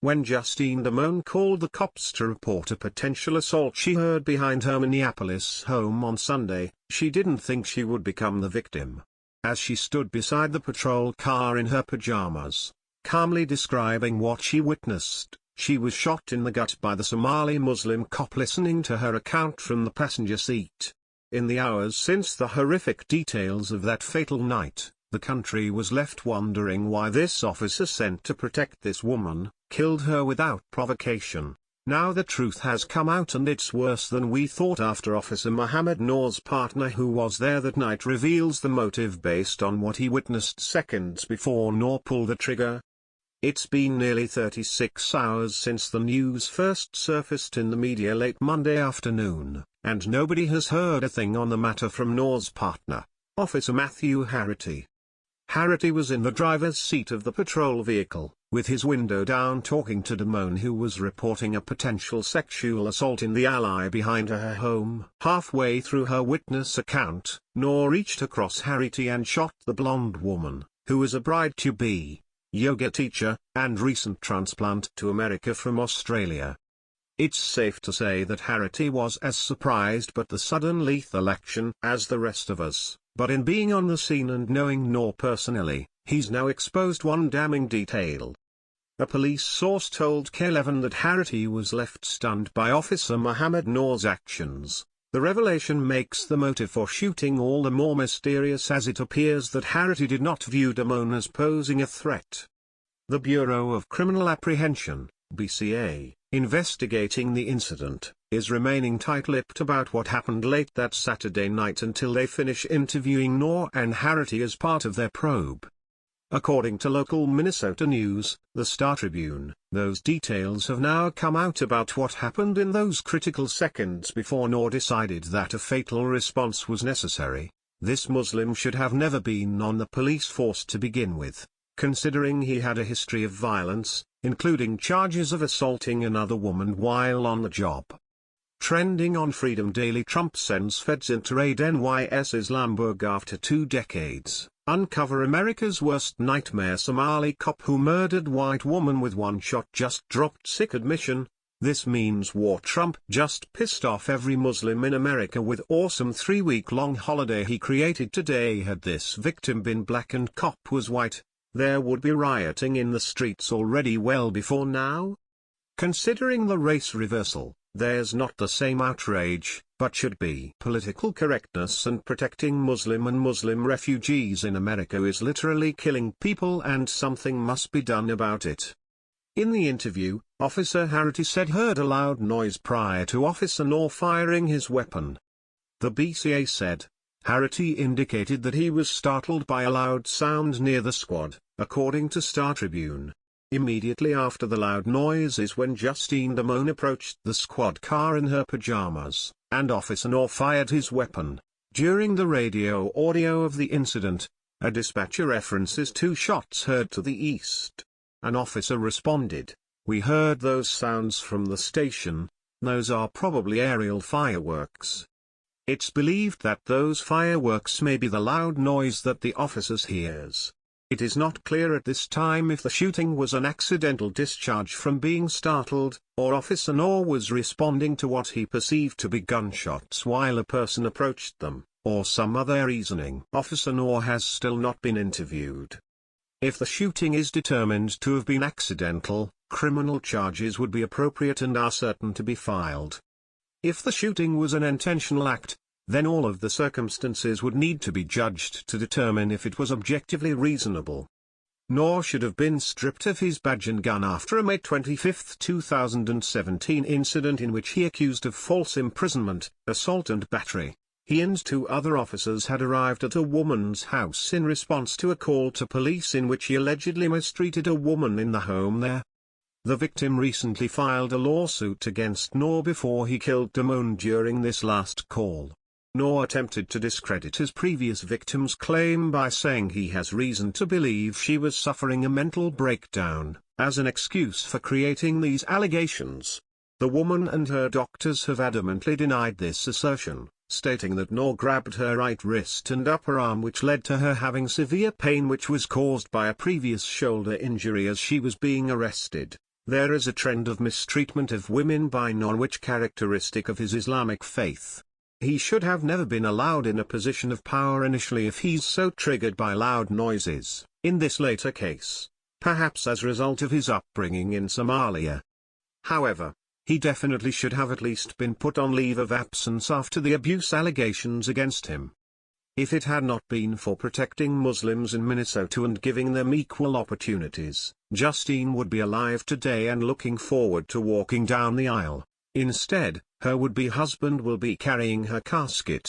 When Justine Damone called the cops to report a potential assault she heard behind her Minneapolis home on Sunday, she didn't think she would become the victim. As she stood beside the patrol car in her pajamas, calmly describing what she witnessed, she was shot in the gut by the Somali Muslim cop listening to her account from the passenger seat. In the hours since the horrific details of that fatal night, the country was left wondering why this officer sent to protect this woman killed her without provocation. Now the truth has come out, and it's worse than we thought. After Officer Mohammed Noor's partner, who was there that night, reveals the motive based on what he witnessed seconds before Noor pulled the trigger. It's been nearly 36 hours since the news first surfaced in the media late Monday afternoon, and nobody has heard a thing on the matter from Noor's partner, Officer Matthew Harity. Harity was in the driver's seat of the patrol vehicle, with his window down, talking to Damone, who was reporting a potential sexual assault in the alley behind her home. Halfway through her witness account, Noor reached across Harity and shot the blonde woman, who was a bride-to-be, yoga teacher, and recent transplant to America from Australia. It's safe to say that Harity was as surprised by the sudden lethal action as the rest of us. But in being on the scene and knowing Noor personally, he's now exposed one damning detail. A police source told K11 that Harity was left stunned by Officer Mohammed Noor's actions. The revelation makes the motive for shooting all the more mysterious, as it appears that Harity did not view Damone as posing a threat. The Bureau of Criminal Apprehension, BCA, investigating the incident, is remaining tight-lipped about what happened late that Saturday night until they finish interviewing Noor and Harity as part of their probe. According to local Minnesota news, the Star-Tribune, those details have now come out about what happened in those critical seconds before Noor decided that a fatal response was necessary. This Muslim should have never been on the police force to begin with, considering he had a history of violence, including charges of assaulting another woman while on the job. Trending on Freedom Daily: Trump sends feds into raid NYS Islamburg after 2 decades. Uncover America's worst nightmare: Somali cop who murdered white woman with one shot just dropped sick admission. This means war. Trump just pissed off every Muslim in America with awesome 3-week-long holiday he created today. Had this victim been black and cop was white, there would be rioting in the streets already well before now. Considering the race reversal, there's not the same outrage, but should be. Political correctness and protecting Muslim and Muslim refugees in America is literally killing people, and something must be done about it. In the interview, Officer Harity said heard a loud noise prior to Officer Noor firing his weapon. The BCA said, Harity indicated that he was startled by a loud sound near the squad, according to Star-Tribune. Immediately after the loud noise is when Justine Damone approached the squad car in her pajamas, and Officer Noor fired his weapon. During the radio audio of the incident, a dispatcher references 2 shots heard to the east. An officer responded, "We heard those sounds from the station. Those are probably aerial fireworks." It's believed that those fireworks may be the loud noise that the officers hears. It is not clear at this time if the shooting was an accidental discharge from being startled, or Officer Noor was responding to what he perceived to be gunshots while a person approached them, or some other reasoning. Officer Noor has still not been interviewed. If the shooting is determined to have been accidental, criminal charges would be appropriate and are certain to be filed. If the shooting was an intentional act, then all of the circumstances would need to be judged to determine if it was objectively reasonable. Noor should have been stripped of his badge and gun after a May 25, 2017 incident in which he accused of false imprisonment, assault and battery. He and 2 other officers had arrived at a woman's house in response to a call to police in which he allegedly mistreated a woman in the home there. The victim recently filed a lawsuit against Noor before he killed Damone during this last call. Noor attempted to discredit his previous victim's claim by saying he has reason to believe she was suffering a mental breakdown, as an excuse for creating these allegations. The woman and her doctors have adamantly denied this assertion, stating that Noor grabbed her right wrist and upper arm, which led to her having severe pain which was caused by a previous shoulder injury as she was being arrested. There is a trend of mistreatment of women by non-which characteristic of his Islamic faith. He should have never been allowed in a position of power initially if he's so triggered by loud noises, in this later case, perhaps as a result of his upbringing in Somalia. However, he definitely should have at least been put on leave of absence after the abuse allegations against him. If it had not been for protecting Muslims in Minnesota and giving them equal opportunities, Justine would be alive today and looking forward to walking down the aisle. Instead, her would-be husband will be carrying her casket.